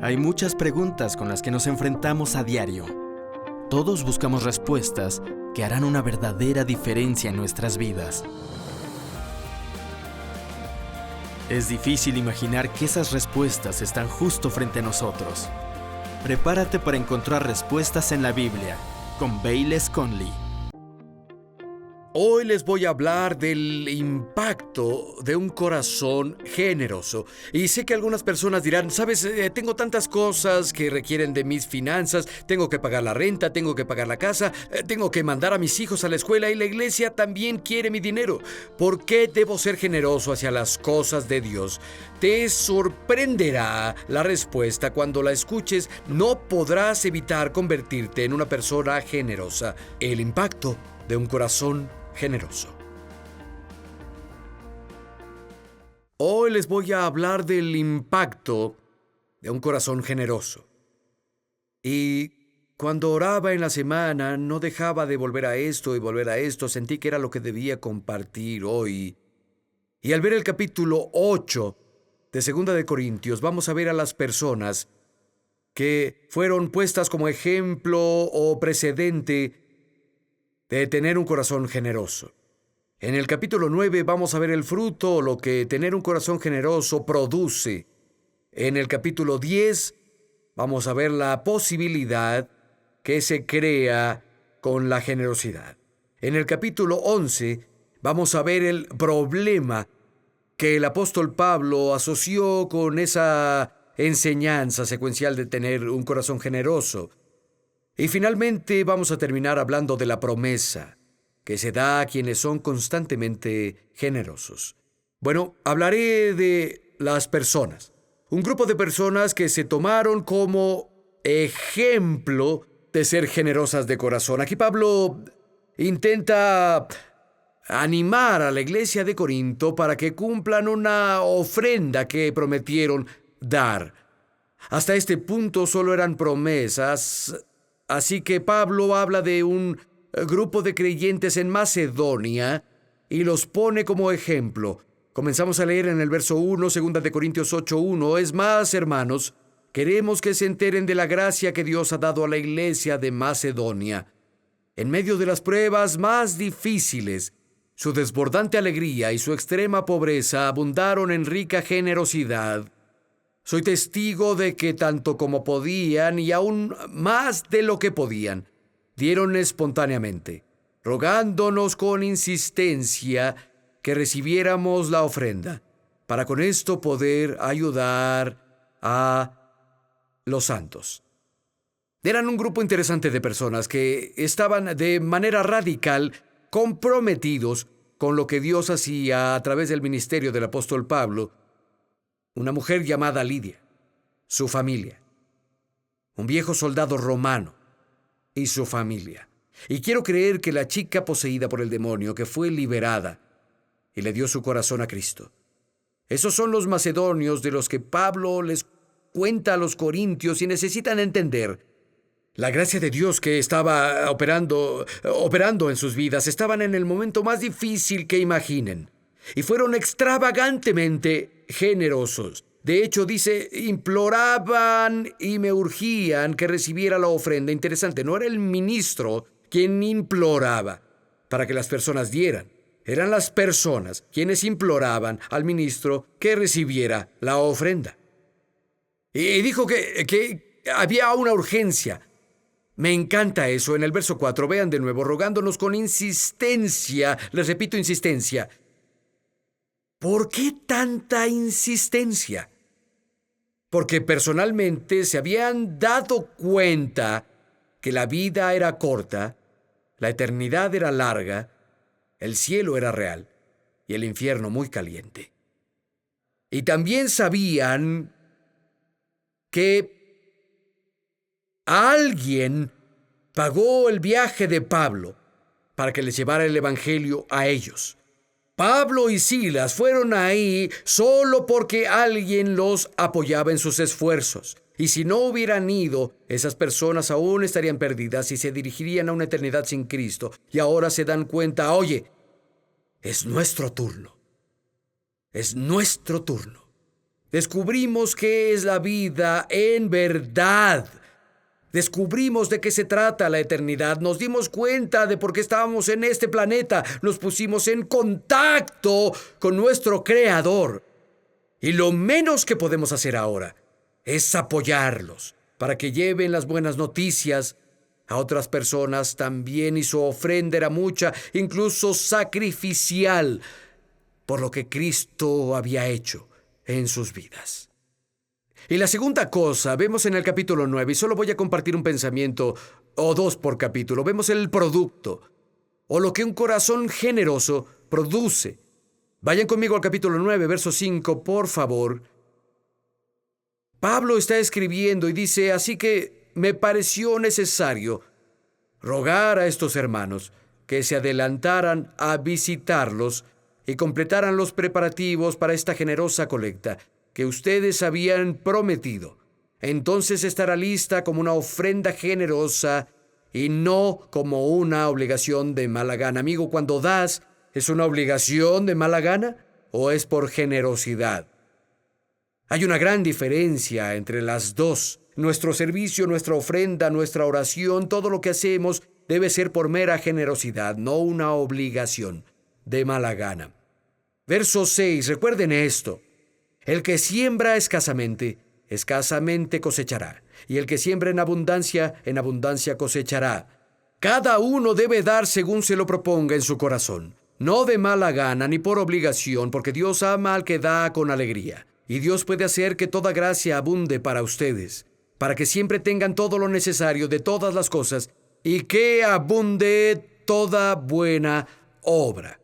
Hay muchas preguntas con las que nos enfrentamos a diario. Todos buscamos respuestas que harán una verdadera diferencia en nuestras vidas. Es difícil imaginar que esas respuestas están justo frente a nosotros. Prepárate para encontrar respuestas en la Biblia con Bayless Conley. Hoy les voy a hablar del impacto de un corazón generoso. Y sé que algunas personas dirán, sabes, tengo tantas cosas que requieren de mis finanzas, tengo que pagar la renta, tengo que pagar la casa, tengo que mandar a mis hijos a la escuela y la iglesia también quiere mi dinero. ¿Por qué debo ser generoso hacia las cosas de Dios? Te sorprenderá la respuesta cuando la escuches. No podrás evitar convertirte en una persona generosa. El impacto de un corazón generoso. Hoy les voy a hablar del impacto de un corazón generoso. Y cuando oraba en la semana, no dejaba de volver a esto y volver a esto. Sentí que era lo que debía compartir hoy. Y al ver el capítulo 8 de 2 de Corintios, vamos a ver a las personas que fueron puestas como ejemplo o precedente de tener un corazón generoso. En el capítulo 9 vamos a ver el fruto, lo que tener un corazón generoso produce. En el capítulo 10 vamos a ver la posibilidad que se crea con la generosidad. En el capítulo 11 vamos a ver el problema que el apóstol Pablo asoció con esa enseñanza secuencial de tener un corazón generoso. Y finalmente vamos a terminar hablando de la promesa que se da a quienes son constantemente generosos. Bueno, hablaré de las personas. Un grupo de personas que se tomaron como ejemplo de ser generosas de corazón. Aquí Pablo intenta animar a la iglesia de Corinto para que cumplan una ofrenda que prometieron dar. Hasta este punto solo eran promesas. Así que Pablo habla de un grupo de creyentes en Macedonia y los pone como ejemplo. Comenzamos a leer en el verso 1, 2 de Corintios 8:1. Es más, hermanos, queremos que se enteren de la gracia que Dios ha dado a la iglesia de Macedonia. En medio de las pruebas más difíciles, su desbordante alegría y su extrema pobreza abundaron en rica generosidad. Soy testigo de que tanto como podían y aún más de lo que podían, dieron espontáneamente, rogándonos con insistencia que recibiéramos la ofrenda, para con esto poder ayudar a los santos. Eran un grupo interesante de personas que estaban de manera radical comprometidos con lo que Dios hacía a través del ministerio del apóstol Pablo. Una mujer llamada Lidia, su familia, un viejo soldado romano y su familia. Y quiero creer que la chica poseída por el demonio que fue liberada y le dio su corazón a Cristo. Esos son los macedonios de los que Pablo les cuenta a los corintios y necesitan entender la gracia de Dios que estaba operando en sus vidas. Estaban en el momento más difícil que imaginen. Y fueron extravagantemente generosos. De hecho, dice, imploraban y me urgían que recibiera la ofrenda. Interesante, no era el ministro quien imploraba para que las personas dieran. Eran las personas quienes imploraban al ministro que recibiera la ofrenda. Y dijo que había una urgencia. Me encanta eso. En el verso 4, vean de nuevo, rogándonos con insistencia. Les repito, insistencia. ¿Por qué tanta insistencia? Porque personalmente se habían dado cuenta que la vida era corta, la eternidad era larga, el cielo era real y el infierno muy caliente. Y también sabían que alguien pagó el viaje de Pablo para que les llevara el evangelio a ellos. Pablo y Silas fueron ahí solo porque alguien los apoyaba en sus esfuerzos. Y si no hubieran ido, esas personas aún estarían perdidas y se dirigirían a una eternidad sin Cristo. Y ahora se dan cuenta, oye, es nuestro turno. Es nuestro turno. Descubrimos qué es la vida en verdad. Descubrimos de qué se trata la eternidad. Nos dimos cuenta de por qué estábamos en este planeta. Nos pusimos en contacto con nuestro Creador. Y lo menos que podemos hacer ahora es apoyarlos para que lleven las buenas noticias a otras personas también. Y su ofrenda era mucha, incluso sacrificial, por lo que Cristo había hecho en sus vidas. Y la segunda cosa, vemos en el capítulo 9, y solo voy a compartir un pensamiento o dos por capítulo, vemos el producto, o lo que un corazón generoso produce. Vayan conmigo al capítulo 9, verso 5, por favor. Pablo está escribiendo y dice: así que me pareció necesario rogar a estos hermanos que se adelantaran a visitarlos y completaran los preparativos para esta generosa colecta que ustedes habían prometido. Entonces estará lista como una ofrenda generosa y no como una obligación de mala gana. Amigo, cuando das, ¿es una obligación de mala gana o es por generosidad? Hay una gran diferencia entre las dos. Nuestro servicio, nuestra ofrenda, nuestra oración, todo lo que hacemos debe ser por mera generosidad, no una obligación de mala gana. Verso 6, recuerden esto: el que siembra escasamente, escasamente cosechará, y el que siembra en abundancia cosechará. Cada uno debe dar según se lo proponga en su corazón, no de mala gana ni por obligación, porque Dios ama al que da con alegría. Y Dios puede hacer que toda gracia abunde para ustedes, para que siempre tengan todo lo necesario de todas las cosas, y que abunde toda buena obra.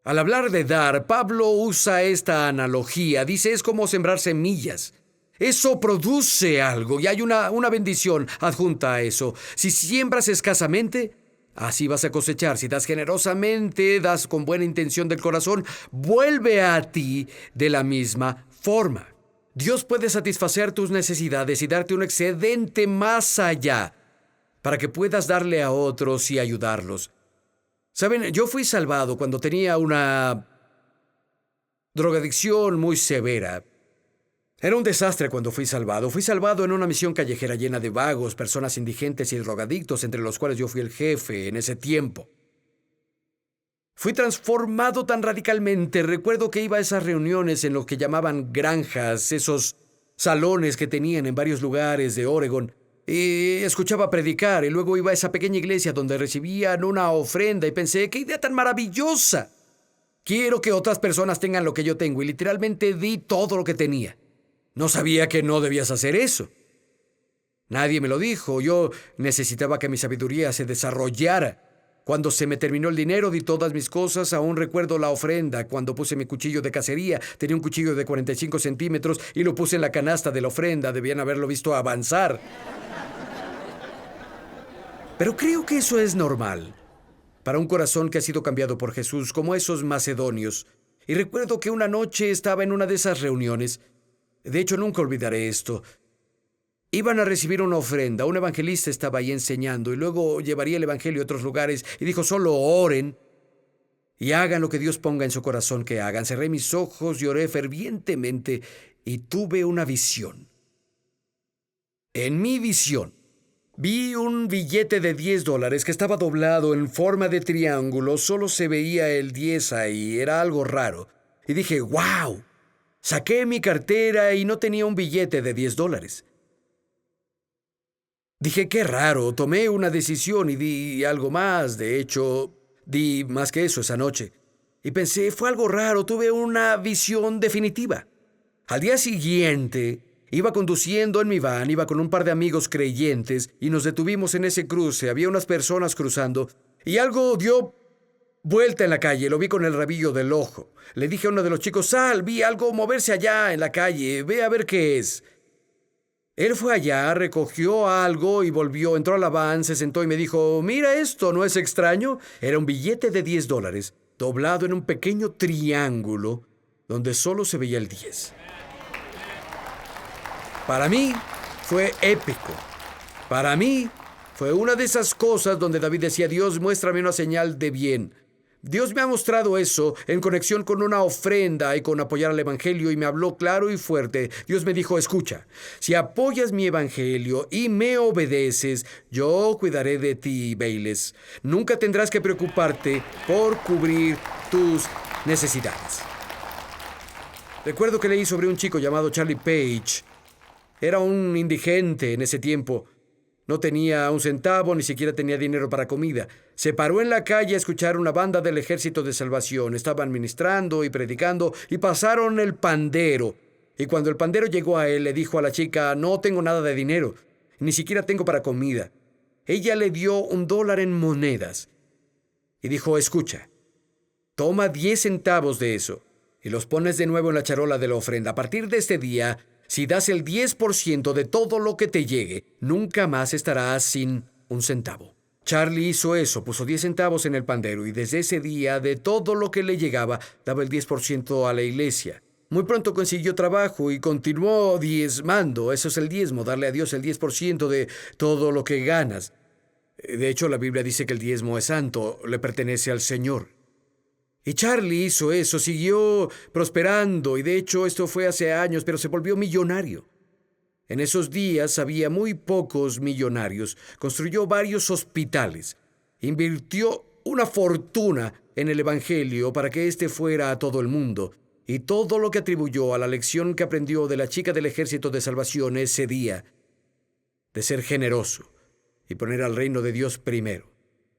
Al hablar de dar, Pablo usa esta analogía. Dice, es como sembrar semillas. Eso produce algo y hay una bendición adjunta a eso. Si siembras escasamente, así vas a cosechar. Si das generosamente, das con buena intención del corazón, vuelve a ti de la misma forma. Dios puede satisfacer tus necesidades y darte un excedente más allá para que puedas darle a otros y ayudarlos. Saben, yo fui salvado cuando tenía una drogadicción muy severa. Era un desastre cuando fui salvado. Fui salvado en una misión callejera llena de vagos, personas indigentes y drogadictos, entre los cuales yo fui el jefe en ese tiempo. Fui transformado tan radicalmente. Recuerdo que iba a esas reuniones en lo que llamaban granjas, esos salones que tenían en varios lugares de Oregon, y escuchaba predicar, y luego iba a esa pequeña iglesia donde recibían una ofrenda y pensé, ¡qué idea tan maravillosa! Quiero que otras personas tengan lo que yo tengo, y literalmente di todo lo que tenía. No sabía que no debías hacer eso. Nadie me lo dijo. Yo necesitaba que mi sabiduría se desarrollara. Cuando se me terminó el dinero, di todas mis cosas. Aún recuerdo la ofrenda. Cuando puse mi cuchillo de cacería, tenía un cuchillo de 45 centímetros y lo puse en la canasta de la ofrenda. Debían haberlo visto avanzar. Pero creo que eso es normal para un corazón que ha sido cambiado por Jesús, como esos macedonios. Y recuerdo que una noche estaba en una de esas reuniones. De hecho, nunca olvidaré esto. Iban a recibir una ofrenda. Un evangelista estaba ahí enseñando y luego llevaría el evangelio a otros lugares y dijo, solo oren y hagan lo que Dios ponga en su corazón que hagan. Cerré mis ojos y oré fervientemente y tuve una visión. En mi visión, vi un billete de $10 que estaba doblado en forma de triángulo. Solo se veía el 10 ahí. Era algo raro. Y dije, ¡wow! Saqué mi cartera y no tenía un billete de $10. Dije, qué raro. Tomé una decisión y di algo más. De hecho, di más que eso esa noche. Y pensé, fue algo raro. Tuve una visión definitiva. Al día siguiente, iba conduciendo en mi van, iba con un par de amigos creyentes y nos detuvimos en ese cruce. Había unas personas cruzando y algo dio vuelta en la calle. Lo vi con el rabillo del ojo. Le dije a uno de los chicos, sal, vi algo moverse allá en la calle. Ve a ver qué es. Él fue allá, recogió algo y volvió. Entró a la van, se sentó y me dijo, mira esto, ¿no es extraño? Era un billete de $10 doblado en un pequeño triángulo donde solo se veía el 10. Para mí fue épico. Para mí fue una de esas cosas donde David decía, Dios, muéstrame una señal de bien. Dios me ha mostrado eso en conexión con una ofrenda y con apoyar al Evangelio, y me habló claro y fuerte. Dios me dijo: escucha, si apoyas mi Evangelio y me obedeces, yo cuidaré de ti, Bayless. Nunca tendrás que preocuparte por cubrir tus necesidades. Recuerdo que leí sobre un chico llamado Charlie Page. Era un indigente en ese tiempo. No tenía un centavo, ni siquiera tenía dinero para comida. Se paró en la calle a escuchar una banda del Ejército de Salvación. Estaban ministrando y predicando y pasaron el pandero. Y cuando el pandero llegó a él, le dijo a la chica: no tengo nada de dinero, ni siquiera tengo para comida. Ella le dio $1 en monedas y dijo: escucha, toma 10 centavos de eso y los pones de nuevo en la charola de la ofrenda. A partir de este día, si das el 10% de todo lo que te llegue, nunca más estarás sin un centavo. Charlie hizo eso, puso 10 centavos en el pandero y desde ese día, de todo lo que le llegaba, daba el 10% a la iglesia. Muy pronto consiguió trabajo y continuó diezmando. Eso es el diezmo, darle a Dios el 10% de todo lo que ganas. De hecho, la Biblia dice que el diezmo es santo, le pertenece al Señor. Y Charlie hizo eso, siguió prosperando, y de hecho esto fue hace años, pero se volvió millonario. En esos días había muy pocos millonarios. Construyó varios hospitales. Invirtió una fortuna en el Evangelio para que éste fuera a todo el mundo. Y todo lo que atribuyó a la lección que aprendió de la chica del Ejército de Salvación ese día, de ser generoso y poner al reino de Dios primero.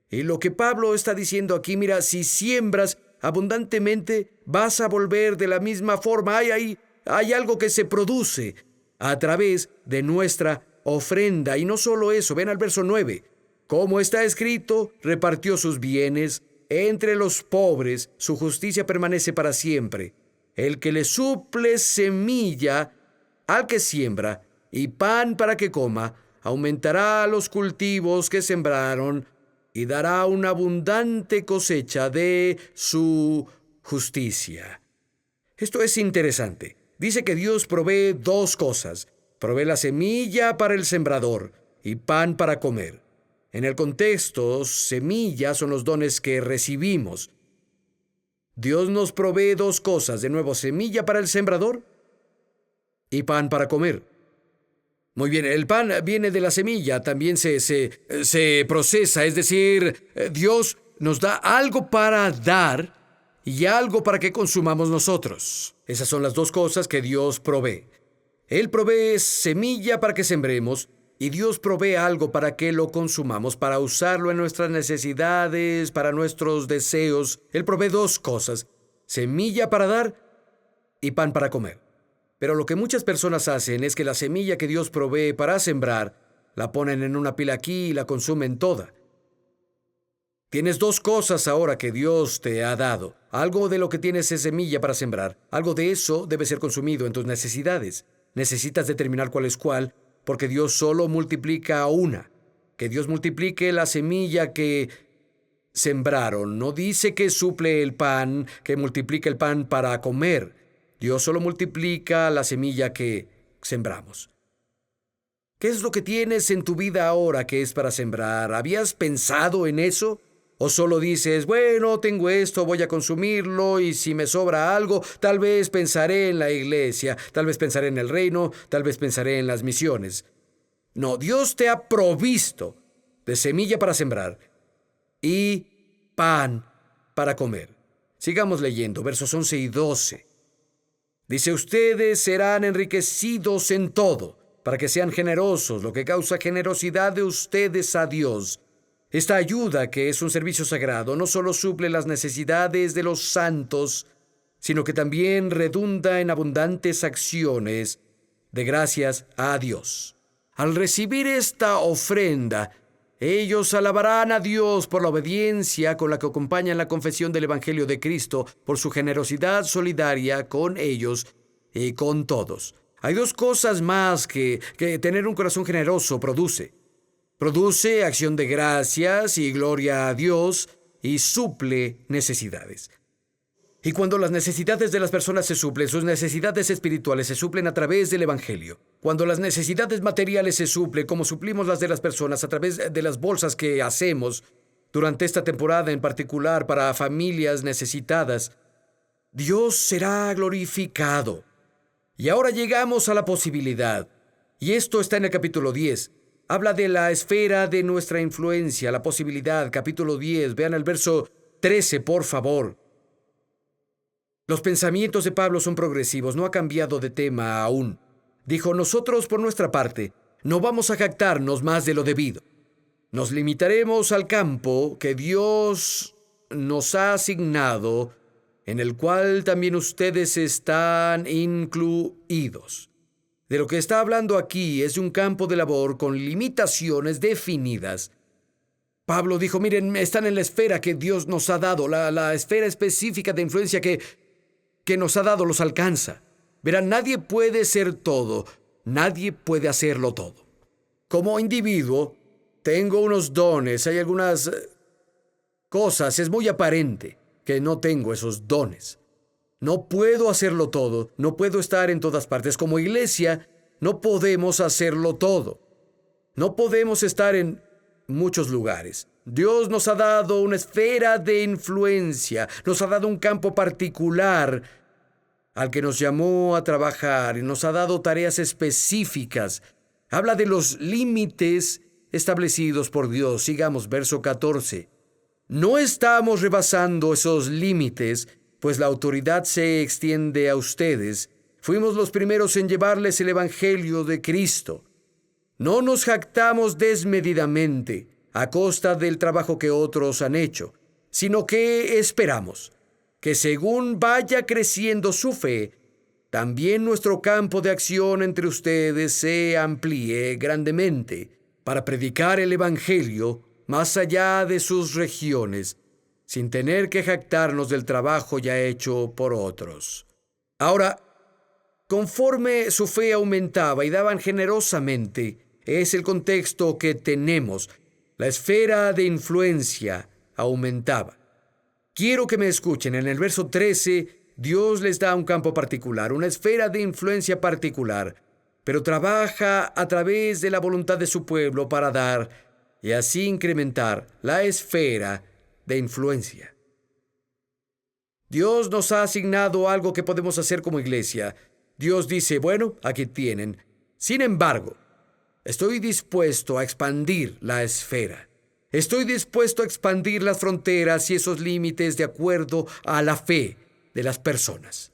Y lo que Pablo está diciendo aquí, mira, si siembras abundantemente, vas a volver de la misma forma. Hay algo que se produce a través de nuestra ofrenda. Y no solo eso, ven al verso 9. Como está escrito, repartió sus bienes entre los pobres, su justicia permanece para siempre. El que le suple semilla al que siembra y pan para que coma, aumentará los cultivos que sembraron y dará una abundante cosecha de su justicia. Esto es interesante. Dice que Dios provee 2 cosas. Provee la semilla para el sembrador y pan para comer. En el contexto, semillas son los dones que recibimos. Dios nos provee 2 cosas. De nuevo, semilla para el sembrador y pan para comer. Muy bien, el pan viene de la semilla, también se procesa, es decir, Dios nos da algo para dar y algo para que consumamos nosotros. Esas son las 2 cosas que Dios provee. Él provee semilla para que sembremos y Dios provee algo para que lo consumamos, para usarlo en nuestras necesidades, para nuestros deseos. Él provee 2 cosas, semilla para dar y pan para comer. Pero lo que muchas personas hacen es que la semilla que Dios provee para sembrar, la ponen en una pila aquí y la consumen toda. Tienes 2 cosas ahora que Dios te ha dado. Algo de lo que tienes es semilla para sembrar. Algo de eso debe ser consumido en tus necesidades. Necesitas determinar cuál es cuál, porque Dios solo multiplica una. Que Dios multiplique la semilla que sembraron. No dice que suple el pan, que multiplica el pan para comer. Dios solo multiplica la semilla que sembramos. ¿Qué es lo que tienes en tu vida ahora que es para sembrar? ¿Habías pensado en eso? ¿O solo dices, bueno, tengo esto, voy a consumirlo y si me sobra algo, tal vez pensaré en la iglesia, tal vez pensaré en el reino, tal vez pensaré en las misiones? No, Dios te ha provisto de semilla para sembrar y pan para comer. Sigamos leyendo, versos 11 y 12. Dice, ustedes serán enriquecidos en todo, para que sean generosos, lo que causa generosidad de ustedes a Dios. Esta ayuda, que es un servicio sagrado, no solo suple las necesidades de los santos, sino que también redunda en abundantes acciones de gracias a Dios. Al recibir esta ofrenda, ellos alabarán a Dios por la obediencia con la que acompañan la confesión del Evangelio de Cristo, por su generosidad solidaria con ellos y con todos. Hay 2 cosas más que tener un corazón generoso produce. Produce acción de gracias y gloria a Dios y suple necesidades. Y cuando las necesidades de las personas se suplen, sus necesidades espirituales se suplen a través del Evangelio. Cuando las necesidades materiales se suplen, como suplimos las de las personas a través de las bolsas que hacemos, durante esta temporada en particular para familias necesitadas, Dios será glorificado. Y ahora llegamos a la posibilidad, y esto está en el capítulo 10. Habla de la esfera de nuestra influencia, la posibilidad, capítulo 10. Vean el verso 13, por favor. Los pensamientos de Pablo son progresivos, no ha cambiado de tema aún. Dijo, nosotros por nuestra parte no vamos a jactarnos más de lo debido. Nos limitaremos al campo que Dios nos ha asignado, en el cual también ustedes están incluidos. De lo que está hablando aquí es de un campo de labor con limitaciones definidas. Pablo dijo, miren, están en la esfera que Dios nos ha dado, la esfera específica de influencia que nos ha dado los alcanza. Verán, nadie puede ser todo, nadie puede hacerlo todo. Como individuo, tengo unos dones, hay algunas cosas, es muy aparente que no tengo esos dones. No puedo hacerlo todo, no puedo estar en todas partes. Como iglesia, no podemos hacerlo todo. No podemos estar en muchos lugares. Dios nos ha dado una esfera de influencia, nos ha dado un campo particular al que nos llamó a trabajar y nos ha dado tareas específicas. Habla de los límites establecidos por Dios. Sigamos, verso 14. No estamos rebasando esos límites, pues la autoridad se extiende a ustedes. Fuimos los primeros en llevarles el Evangelio de Cristo. No nos jactamos desmedidamente a costa del trabajo que otros han hecho, sino que esperamos que según vaya creciendo su fe, también nuestro campo de acción entre ustedes se amplíe grandemente para predicar el Evangelio más allá de sus regiones, sin tener que jactarnos del trabajo ya hecho por otros. Ahora, conforme su fe aumentaba y daban generosamente, es el contexto que tenemos. La esfera de influencia aumentaba. Quiero que me escuchen. En el verso 13, Dios les da un campo particular, una esfera de influencia particular, pero trabaja a través de la voluntad de su pueblo para dar y así incrementar la esfera de influencia. Dios nos ha asignado algo que podemos hacer como iglesia. Dios dice, bueno, aquí tienen. Sin embargo, estoy dispuesto a expandir la esfera. Estoy dispuesto a expandir las fronteras y esos límites de acuerdo a la fe de las personas.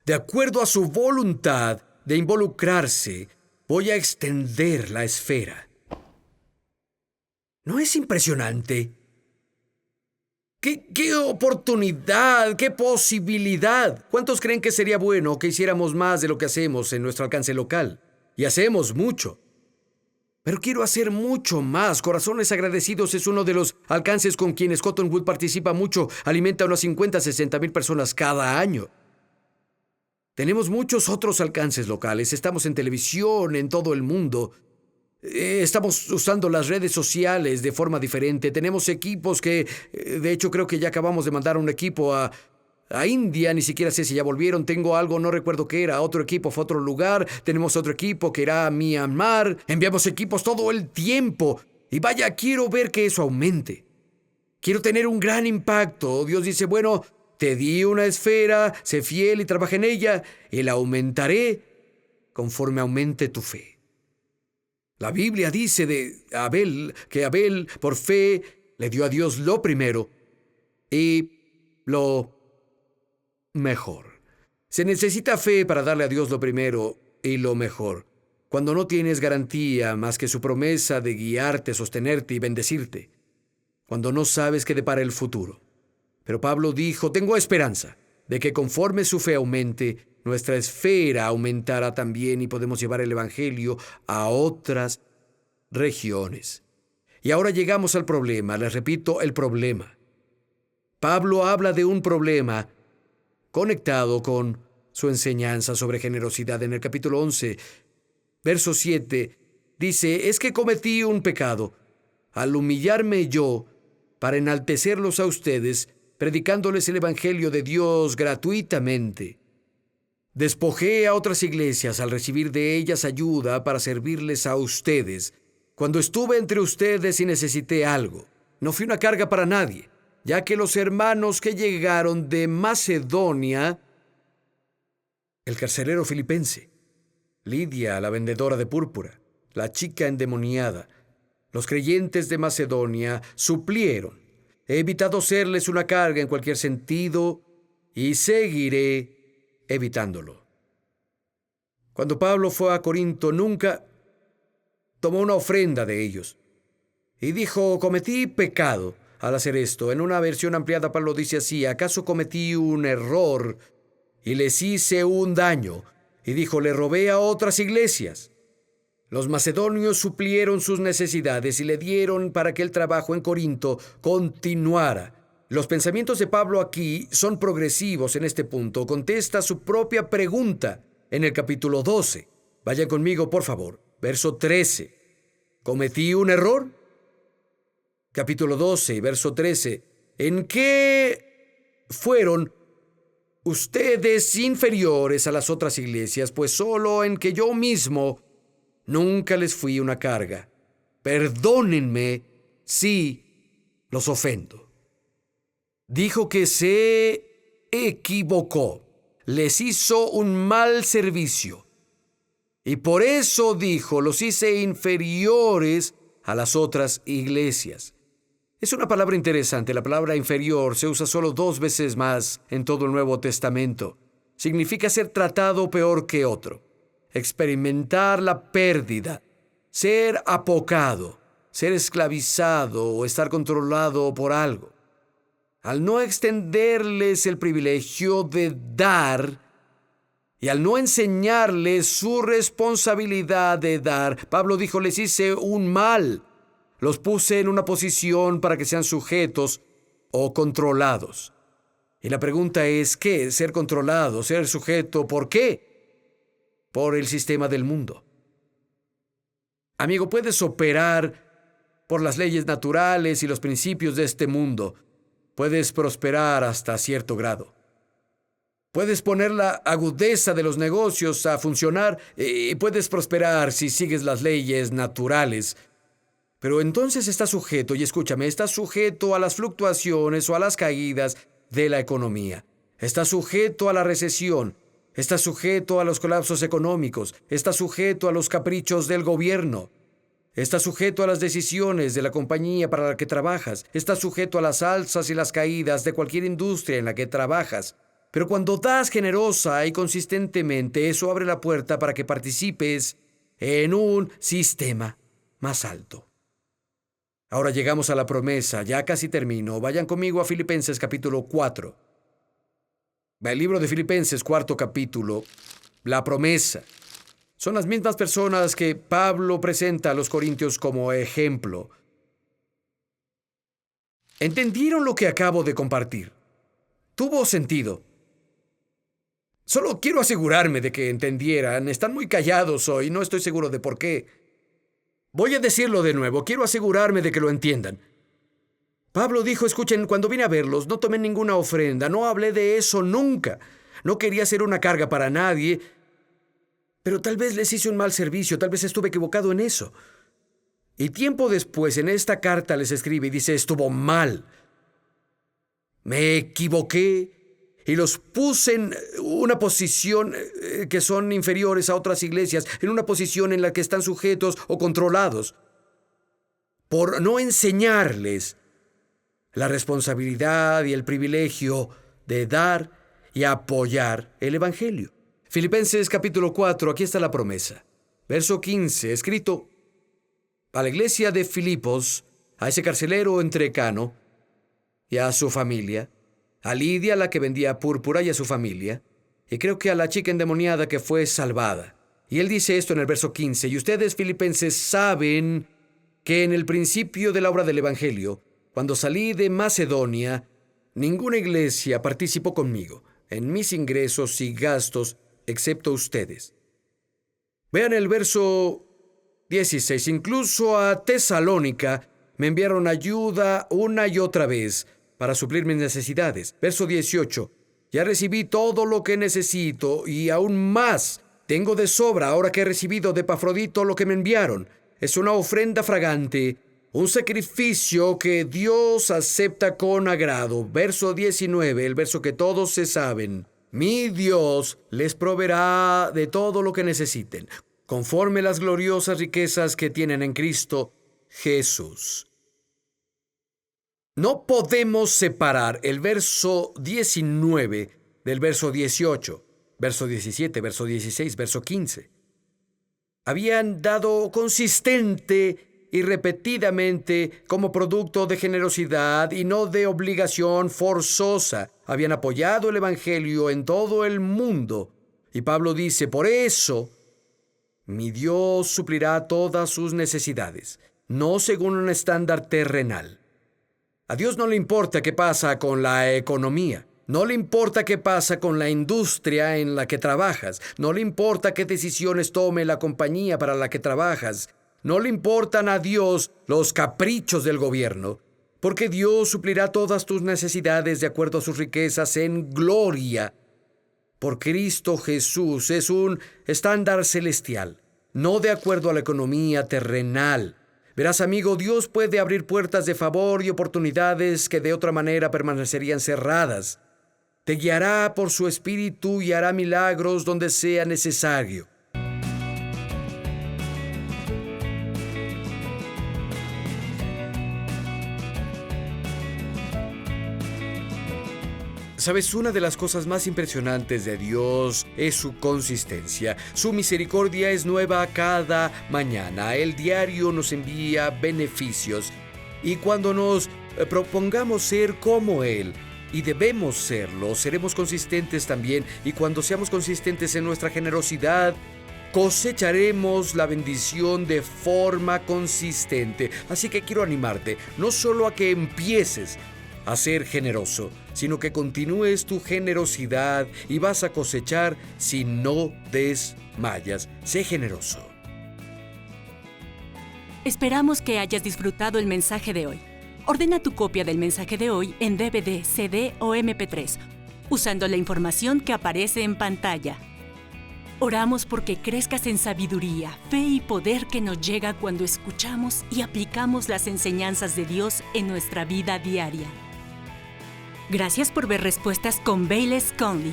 De acuerdo a su voluntad de involucrarse, voy a extender la esfera. ¿No es impresionante? ¡Qué oportunidad! ¡Qué posibilidad! ¿Cuántos creen que sería bueno que hiciéramos más de lo que hacemos en nuestro alcance local? Y hacemos mucho. Pero quiero hacer mucho más. Corazones Agradecidos es uno de los alcances con quienes Cottonwood participa mucho. Alimenta a unas 50-60,000 personas cada año. Tenemos muchos otros alcances locales. Estamos en televisión en todo el mundo. Estamos usando las redes sociales de forma diferente. Tenemos equipos que, de hecho, creo que ya acabamos de mandar un equipo a India, ni siquiera sé si ya volvieron. Tengo algo, no recuerdo qué era. Otro equipo fue a otro lugar. Tenemos otro equipo que irá a Myanmar. Enviamos equipos todo el tiempo. Y vaya, quiero ver que eso aumente. Quiero tener un gran impacto. Dios dice, bueno, te di una esfera, sé fiel y trabaja en ella, y la aumentaré conforme aumente tu fe. La Biblia dice de Abel que Abel, por fe, le dio a Dios lo primero y lo mejor. Se necesita fe para darle a Dios lo primero y lo mejor, cuando no tienes garantía más que su promesa de guiarte, sostenerte y bendecirte, cuando no sabes qué depara el futuro. Pero Pablo dijo, tengo esperanza de que conforme su fe aumente, nuestra esfera aumentará también y podemos llevar el Evangelio a otras regiones. Y ahora llegamos al problema. Les repito, el problema. Pablo habla de un problema conectado con su enseñanza sobre generosidad. En el capítulo 11, verso 7, dice, es que cometí un pecado al humillarme yo para enaltecerlos a ustedes, predicándoles el Evangelio de Dios gratuitamente. Despojé a otras iglesias al recibir de ellas ayuda para servirles a ustedes. Cuando estuve entre ustedes y necesité algo, no fui una carga para nadie, ya que los hermanos que llegaron de Macedonia, el carcelero filipense, Lidia, la vendedora de púrpura, la chica endemoniada, los creyentes de Macedonia suplieron. He evitado serles una carga en cualquier sentido y seguiré evitándolo. Cuando Pablo fue a Corinto, nunca tomó una ofrenda de ellos. Y dijo, cometí pecado al hacer esto. En una versión ampliada, Pablo dice así, ¿acaso cometí un error y les hice un daño? Y dijo, le robé a otras iglesias. Los macedonios suplieron sus necesidades y le dieron para que el trabajo en Corinto continuara. Los pensamientos de Pablo aquí son progresivos en este punto. Contesta su propia pregunta en el capítulo 12. Vayan conmigo, por favor. Verso 13. ¿Cometí un error? Capítulo 12, verso 13. ¿En qué fueron ustedes inferiores a las otras iglesias? Pues solo en que yo mismo nunca les fui una carga. Perdónenme si los ofendo. Dijo que se equivocó. Les hizo un mal servicio. Y por eso dijo, los hice inferiores a las otras iglesias. Es una palabra interesante. La palabra inferior se usa solo 2 veces más en todo el Nuevo Testamento. Significa ser tratado peor que otro. Experimentar la pérdida, ser apocado, ser esclavizado o estar controlado por algo. Al no extenderles el privilegio de dar y al no enseñarles su responsabilidad de dar, Pablo dijo, les hice un mal. Los puse en una posición para que sean sujetos o controlados. Y la pregunta es, ¿qué? Ser controlado, ser sujeto, ¿por qué? Por el sistema del mundo. Amigo, puedes operar por las leyes naturales y los principios de este mundo. Puedes prosperar hasta cierto grado. Puedes poner la agudeza de los negocios a funcionar y puedes prosperar si sigues las leyes naturales. Pero entonces estás sujeto, y escúchame, estás sujeto a las fluctuaciones o a las caídas de la economía. Estás sujeto a la recesión. Estás sujeto a los colapsos económicos. Estás sujeto a los caprichos del gobierno. Estás sujeto a las decisiones de la compañía para la que trabajas. Estás sujeto a las alzas y las caídas de cualquier industria en la que trabajas. Pero cuando das generosa y consistentemente, eso abre la puerta para que participes en un sistema más alto. Ahora llegamos a la promesa, ya casi termino. Vayan conmigo a Filipenses capítulo 4. El libro de Filipenses, 4º capítulo, la promesa. Son las mismas personas que Pablo presenta a los corintios como ejemplo. ¿Entendieron lo que acabo de compartir? ¿Tuvo sentido? Solo quiero asegurarme de que entendieran. Están muy callados hoy, no estoy seguro de por qué. Voy a decirlo de nuevo, quiero asegurarme de que lo entiendan. Pablo dijo, escuchen, cuando vine a verlos, no tomé ninguna ofrenda, no hablé de eso nunca. No quería ser una carga para nadie, pero tal vez les hice un mal servicio, tal vez estuve equivocado en eso. Y tiempo después, en esta carta les escribe y dice, estuvo mal. Me equivoqué y los puse en una posición que son inferiores a otras iglesias, en una posición en la que están sujetos o controlados, por no enseñarles la responsabilidad y el privilegio de dar y apoyar el Evangelio. Filipenses capítulo 4, aquí está la promesa. Verso 15, escrito a la iglesia de Filipos, a ese carcelero entrecano y a su familia, a Lidia, la que vendía púrpura, y a su familia, y creo que a la chica endemoniada que fue salvada. Y él dice esto en el verso 15, y ustedes, filipenses, saben que en el principio de la obra del Evangelio, cuando salí de Macedonia, ninguna iglesia participó conmigo en mis ingresos y gastos, excepto ustedes. Vean el verso 16, incluso a Tesalónica me enviaron ayuda una y otra vez para suplir mis necesidades. Verso 18, ya recibí todo lo que necesito y aún más tengo de sobra ahora que he recibido de Epafrodito lo que me enviaron. Es una ofrenda fragante Un sacrificio que Dios acepta con agrado. Verso 19, el verso que todos se saben. Mi Dios les proveerá de todo lo que necesiten, conforme las gloriosas riquezas que tienen en Cristo Jesús. No podemos separar el verso 19 del verso 18, verso 17, verso 16, verso 15. Habían dado consistente y repetidamente como producto de generosidad y no de obligación forzosa. Habían apoyado el Evangelio en todo el mundo. Y Pablo dice, por eso, mi Dios suplirá todas sus necesidades, no según un estándar terrenal. A Dios no le importa qué pasa con la economía. No le importa qué pasa con la industria en la que trabajas. No le importa qué decisiones tome la compañía para la que trabajas. No le importan a Dios los caprichos del gobierno, porque Dios suplirá todas tus necesidades de acuerdo a sus riquezas en gloria. Por Cristo Jesús es un estándar celestial, no de acuerdo a la economía terrenal. Verás, amigo, Dios puede abrir puertas de favor y oportunidades que de otra manera permanecerían cerradas. Te guiará por su Espíritu y hará milagros donde sea necesario. Sabes, una de las cosas más impresionantes de Dios es su consistencia. Su misericordia es nueva cada mañana. El diario nos envía beneficios. Y cuando nos propongamos ser como Él, y debemos serlo, seremos consistentes también. Y cuando seamos consistentes en nuestra generosidad, cosecharemos la bendición de forma consistente. Así que quiero animarte, no solo a que empieces a ser generoso, sino que continúes tu generosidad y vas a cosechar si no desmayas. Sé generoso. Esperamos que hayas disfrutado el mensaje de hoy. Ordena tu copia del mensaje de hoy en DVD, CD o MP3, usando la información que aparece en pantalla. Oramos porque crezcas en sabiduría, fe y poder que nos llega cuando escuchamos y aplicamos las enseñanzas de Dios en nuestra vida diaria. Gracias por ver Respuestas con Bayless Conley.